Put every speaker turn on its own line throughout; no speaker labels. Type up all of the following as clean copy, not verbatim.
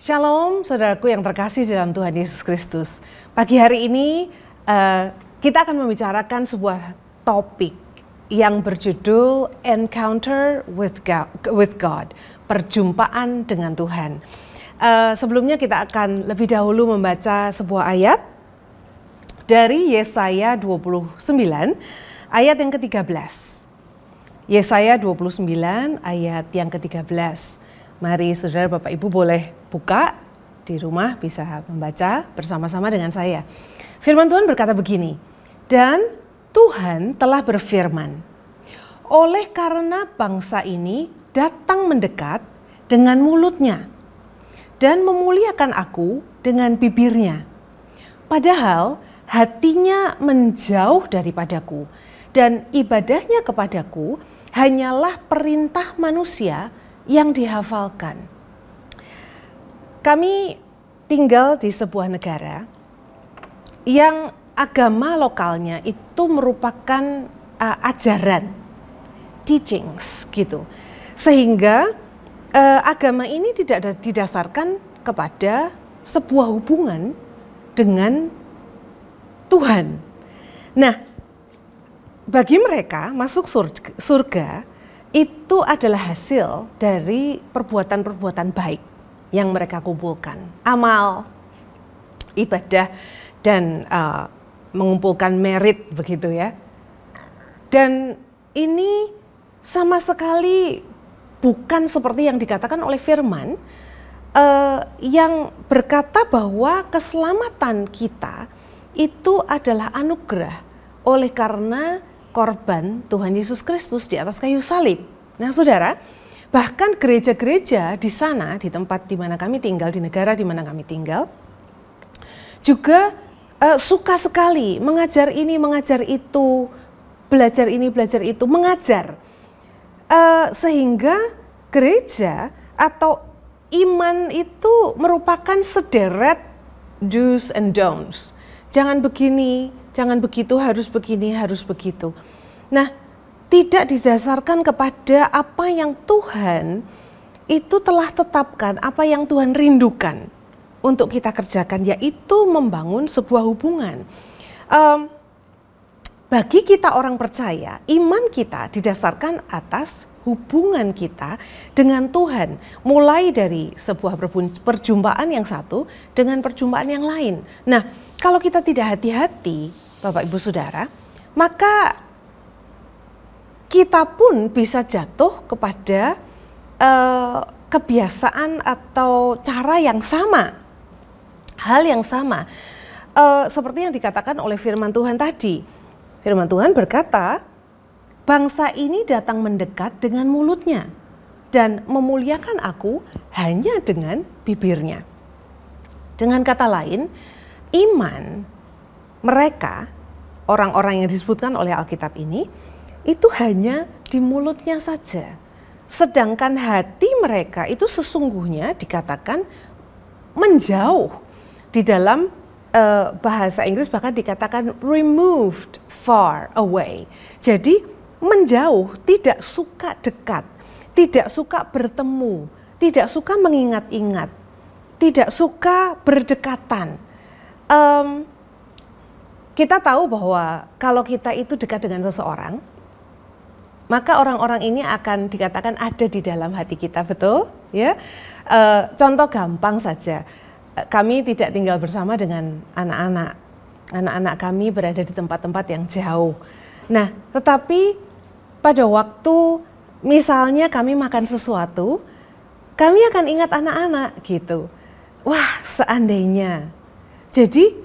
Shalom saudaraku yang terkasih dalam Tuhan Yesus Kristus. Pagi hari ini kita akan membicarakan sebuah topik yang berjudul Encounter with God, perjumpaan dengan Tuhan. Sebelumnya kita akan lebih dahulu membaca sebuah ayat dari Yesaya 29 ayat yang ke-13. Yesaya 29 ayat yang ke-13. Mari saudara Bapak Ibu boleh buka di rumah, bisa membaca bersama-sama dengan saya. Firman Tuhan berkata begini, dan Tuhan telah berfirman, oleh karena bangsa ini datang mendekat dengan mulutnya dan memuliakan aku dengan bibirnya, padahal hatinya menjauh daripadaku dan ibadahnya kepadaku hanyalah perintah manusia yang dihafalkan. Kami tinggal di sebuah negara yang agama lokalnya itu merupakan ajaran, teachings gitu. Sehingga agama ini tidak didasarkan kepada sebuah hubungan dengan Tuhan. Nah, bagi mereka masuk surga itu adalah hasil dari perbuatan-perbuatan baik yang mereka kumpulkan. Amal, ibadah, dan mengumpulkan merit begitu ya. Dan ini sama sekali bukan seperti yang dikatakan oleh firman yang berkata bahwa keselamatan kita itu adalah anugerah oleh karena korban Tuhan Yesus Kristus di atas kayu salib. Nah saudara, bahkan gereja-gereja di sana, di tempat di mana kami tinggal, di negara di mana kami tinggal, juga suka sekali mengajar ini, mengajar itu, belajar ini, belajar itu, mengajar. Sehingga gereja atau iman itu merupakan sederet do's and don'ts. Jangan begini, jangan begitu, harus begini, harus begitu. Nah, tidak didasarkan kepada apa yang Tuhan itu telah tetapkan, apa yang Tuhan rindukan untuk kita kerjakan, yaitu membangun sebuah hubungan. Bagi kita orang percaya, iman kita didasarkan atas hubungan kita dengan Tuhan. Mulai dari sebuah perjumpaan yang satu dengan perjumpaan yang lain. Nah, kalau kita tidak hati-hati, Bapak Ibu Saudara, maka kita pun bisa jatuh kepada kebiasaan atau cara yang sama, hal yang sama, seperti yang dikatakan oleh firman Tuhan tadi. Firman Tuhan berkata, bangsa ini datang mendekat dengan mulutnya dan memuliakan aku hanya dengan bibirnya. Dengan kata lain, iman mereka, orang-orang yang disebutkan oleh Alkitab ini, itu hanya di mulutnya saja. Sedangkan hati mereka itu sesungguhnya dikatakan menjauh. Di dalam bahasa Inggris bahkan dikatakan removed far away. Jadi menjauh, tidak suka dekat, tidak suka bertemu, tidak suka mengingat-ingat, tidak suka berdekatan. Kita tahu bahwa kalau kita itu dekat dengan seseorang, maka orang-orang ini akan dikatakan ada di dalam hati kita, betul? Ya. Contoh gampang saja, kami tidak tinggal bersama dengan anak-anak. Anak-anak kami berada di tempat-tempat yang jauh. Nah, tetapi pada waktu misalnya kami makan sesuatu, kami akan ingat anak-anak gitu. Wah, seandainya. Jadi,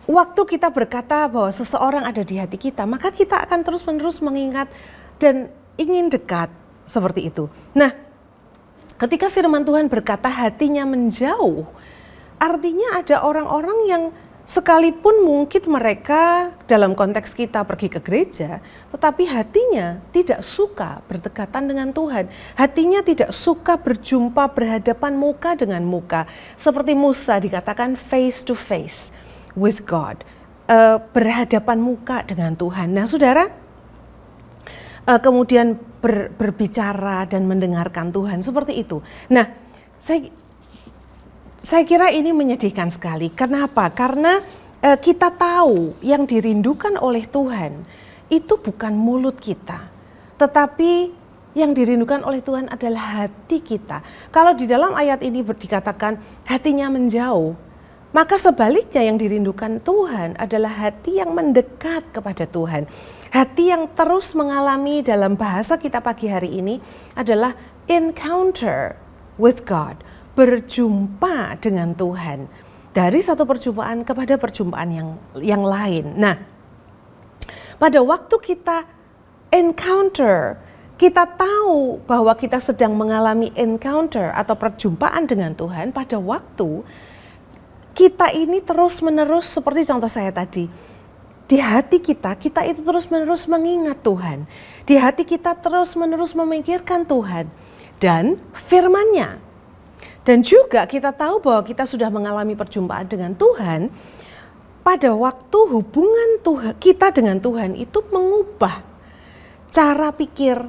waktu kita berkata bahwa seseorang ada di hati kita, maka kita akan terus-menerus mengingat dan ingin dekat seperti itu. Nah, ketika firman Tuhan berkata hatinya menjauh, artinya ada orang-orang yang sekalipun mungkin mereka dalam konteks kita pergi ke gereja, tetapi hatinya tidak suka berdekatan dengan Tuhan. Hatinya tidak suka berjumpa, berhadapan muka dengan muka. Seperti Musa dikatakan face to face with God. Berhadapan muka dengan Tuhan. Nah saudara, kemudian berbicara dan mendengarkan Tuhan seperti itu. Nah, saya kira ini menyedihkan sekali. Kenapa? Karena kita tahu yang dirindukan oleh Tuhan itu bukan mulut kita, tetapi yang dirindukan oleh Tuhan adalah hati kita. Kalau di dalam ayat ini dikatakan hatinya menjauh, maka sebaliknya yang dirindukan Tuhan adalah hati yang mendekat kepada Tuhan. Hati yang terus mengalami, dalam bahasa kita pagi hari ini adalah encounter with God, berjumpa dengan Tuhan. Dari satu perjumpaan kepada perjumpaan yang lain. Nah, pada waktu kita encounter, kita tahu bahwa kita sedang mengalami encounter atau perjumpaan dengan Tuhan, pada waktu kita ini terus-menerus seperti contoh saya tadi, di hati kita itu terus-menerus mengingat Tuhan. Di hati kita terus-menerus memikirkan Tuhan dan firman-Nya. Dan juga kita tahu bahwa kita sudah mengalami perjumpaan dengan Tuhan, pada waktu hubungan kita dengan Tuhan itu mengubah cara pikir,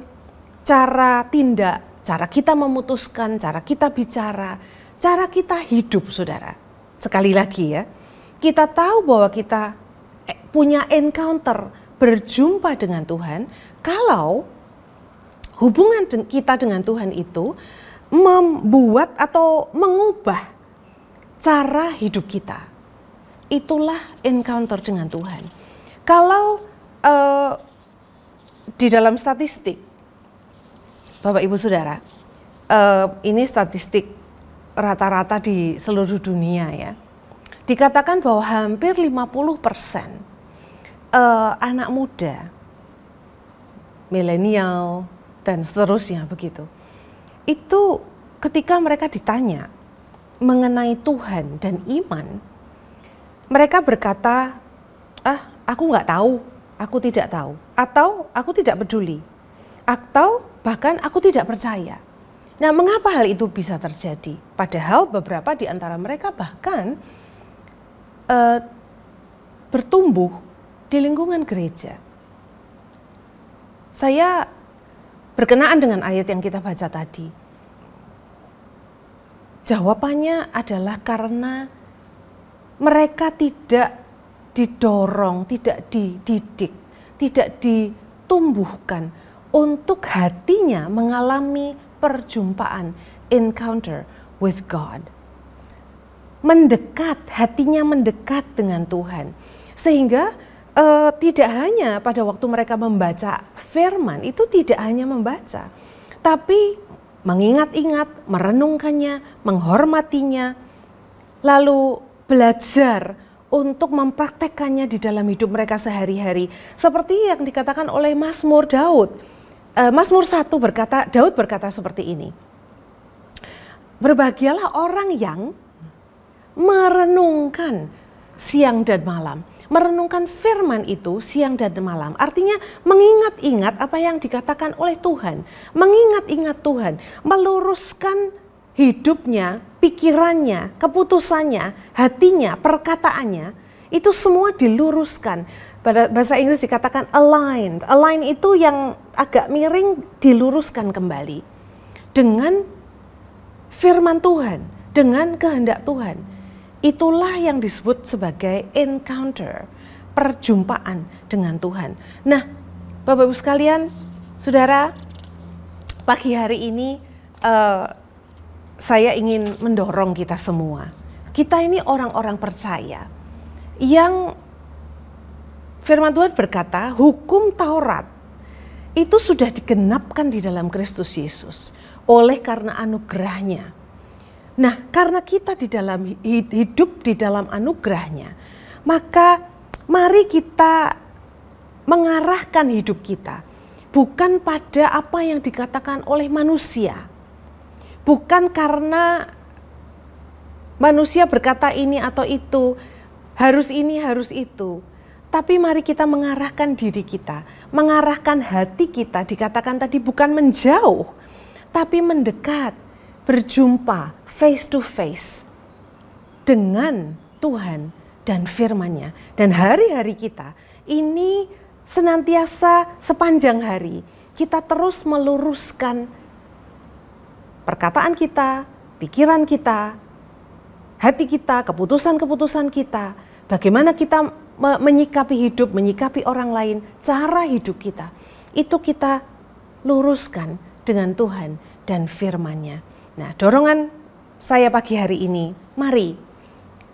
cara tindak, cara kita memutuskan, cara kita bicara, cara kita hidup, saudara. Sekali lagi ya, kita tahu bahwa kita punya encounter, berjumpa dengan Tuhan, kalau hubungan kita dengan Tuhan itu membuat atau mengubah cara hidup kita. Itulah encounter dengan Tuhan. Kalau di dalam statistik, Bapak Ibu Saudara, ini statistik rata-rata di seluruh dunia ya, dikatakan bahwa hampir 50% anak muda, milenial dan seterusnya begitu, itu ketika mereka ditanya mengenai Tuhan dan iman, mereka berkata, aku nggak tahu, aku tidak tahu, atau aku tidak peduli, atau bahkan aku tidak percaya. Nah, mengapa hal itu bisa terjadi? Padahal beberapa di antara mereka bahkan bertumbuh di lingkungan gereja. Saya berkenaan dengan ayat yang kita baca tadi. Jawabannya adalah karena mereka tidak didorong, tidak dididik, tidak ditumbuhkan untuk hatinya mengalami perjumpaan, encounter with God. Mendekat, hatinya mendekat dengan Tuhan. Sehingga tidak hanya pada waktu mereka membaca firman, itu tidak hanya membaca, tapi mengingat-ingat, merenungkannya, menghormatinya, lalu belajar untuk mempraktekkannya di dalam hidup mereka sehari-hari. Seperti yang dikatakan oleh Mazmur Daud. Mazmur 1 berkata, Daud berkata seperti ini, berbahagialah orang yang merenungkan siang dan malam. Merenungkan firman itu siang dan malam. Artinya mengingat-ingat apa yang dikatakan oleh Tuhan. Mengingat-ingat Tuhan. Meluruskan hidupnya, pikirannya, keputusannya, hatinya, perkataannya. Itu semua diluruskan. Pada bahasa Inggris dikatakan aligned. Align itu yang agak miring diluruskan kembali. Dengan firman Tuhan. Dengan kehendak Tuhan. Itulah yang disebut sebagai encounter, perjumpaan dengan Tuhan. Nah, Bapak Ibu sekalian, saudara, pagi hari ini saya ingin mendorong kita semua. Kita ini orang-orang percaya yang firman Tuhan berkata, hukum Taurat itu sudah digenapkan di dalam Kristus Yesus oleh karena anugerahnya. Nah, karena kita di dalam hidup di dalam anugerahnya, maka mari kita mengarahkan hidup kita bukan pada apa yang dikatakan oleh manusia. Bukan karena manusia berkata ini atau itu, harus ini, harus itu. Tapi mari kita mengarahkan diri kita, mengarahkan hati kita, dikatakan tadi bukan menjauh, tapi mendekat, berjumpa, face to face dengan Tuhan dan firman-Nya. Dan hari-hari kita ini senantiasa sepanjang hari kita terus meluruskan perkataan kita, pikiran kita, hati kita, keputusan-keputusan kita, bagaimana kita menyikapi hidup, menyikapi orang lain, cara hidup kita, itu kita luruskan dengan Tuhan dan firman-Nya. Nah, dorongan saya pagi hari ini, mari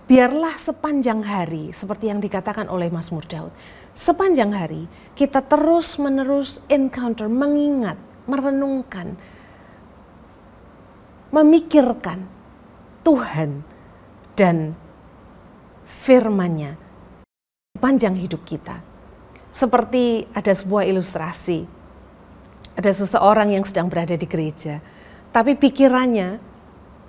biarlah sepanjang hari, seperti yang dikatakan oleh Mazmur Daud, sepanjang hari kita terus-menerus encounter, mengingat, merenungkan, memikirkan Tuhan dan firman-Nya sepanjang hidup kita. Seperti ada sebuah ilustrasi, ada seseorang yang sedang berada di gereja, tapi pikirannya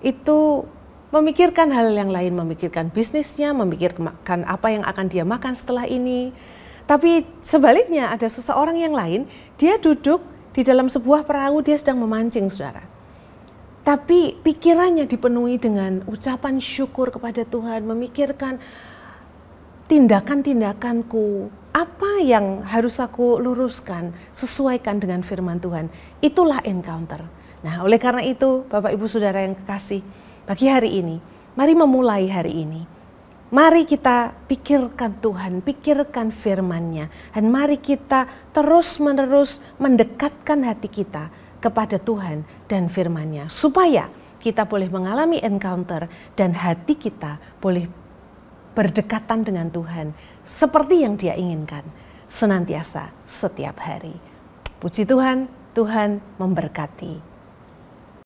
itu memikirkan hal yang lain, memikirkan bisnisnya, memikirkan apa yang akan dia makan setelah ini. Tapi sebaliknya ada seseorang yang lain, dia duduk di dalam sebuah perahu, dia sedang memancing, saudara. Tapi pikirannya dipenuhi dengan ucapan syukur kepada Tuhan, memikirkan tindakan-tindakanku, apa yang harus aku luruskan, sesuaikan dengan firman Tuhan. Itulah encounter. Nah, oleh karena itu, Bapak Ibu Saudara yang kekasih, pagi hari ini, mari memulai hari ini. Mari kita pikirkan Tuhan, pikirkan firman-Nya, dan mari kita terus-menerus mendekatkan hati kita kepada Tuhan dan firman-Nya, supaya kita boleh mengalami encounter dan hati kita boleh berdekatan dengan Tuhan seperti yang Dia inginkan senantiasa setiap hari. Puji Tuhan, Tuhan memberkati.